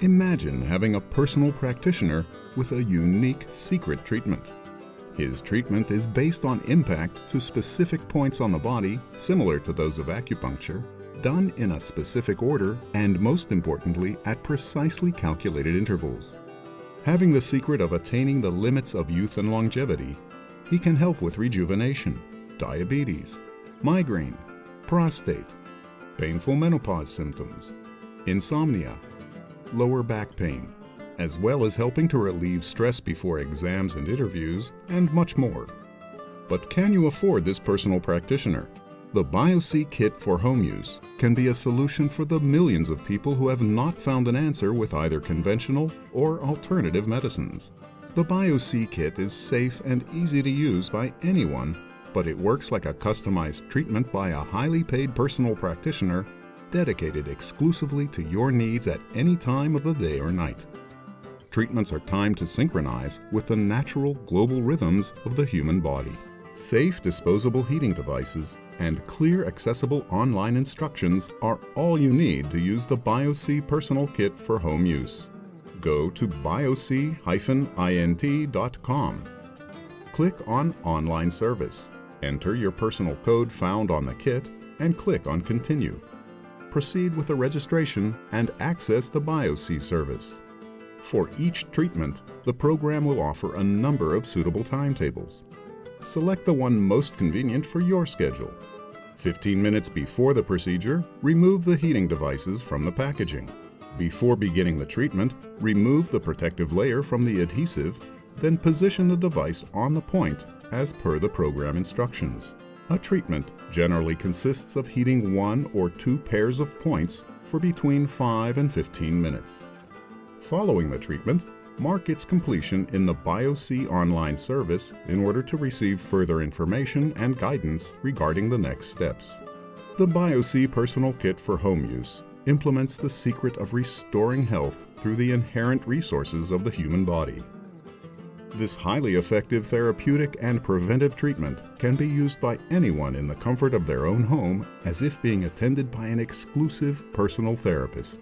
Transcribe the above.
Imagine having a personal practitioner with a unique secret treatment. His treatment is based on impact to specific points on the body, similar to those of acupuncture, done in a specific order and, most importantly, at precisely calculated intervals. Having the secret of attaining the limits of youth and longevity, he can help with rejuvenation, diabetes, migraine, prostate, painful menopause symptoms, insomnia, lower back pain, as well as helping to relieve stress before exams and interviews, and much more. But can you afford this personal practitioner? The Biosy kit for home use can be a solution for the millions of people who have not found an answer with either conventional or alternative medicines. The Biosy kit is safe and easy to use by anyone, but it works like a customized treatment by a highly paid personal practitioner dedicated exclusively to your needs at any time of the day or night. Treatments are timed to synchronize with the natural global rhythms of the human body. Safe disposable heating devices and clear accessible online instructions are all you need to use the Biosy personal kit for home use. Go to biosy-int.com. Click on Online Service. Enter your personal code found on the kit and click on Continue. Proceed with the registration and access the Biosy service. For each treatment, the program will offer a number of suitable timetables. Select the one most convenient for your schedule. 15 minutes before the procedure, remove the heating devices from the packaging. Before beginning the treatment, remove the protective layer from the adhesive, then position the device on the point as per the program instructions. A treatment generally consists of heating 1 or 2 pairs of points for between 5 and 15 minutes. Following the treatment, mark its completion in the Biosy online service in order to receive further information and guidance regarding the next steps. The Biosy personal kit for home use implements the secret of restoring health through the inherent resources of the human body. This highly effective therapeutic and preventive treatment can be used by anyone in the comfort of their own home as if being attended by an exclusive personal therapist.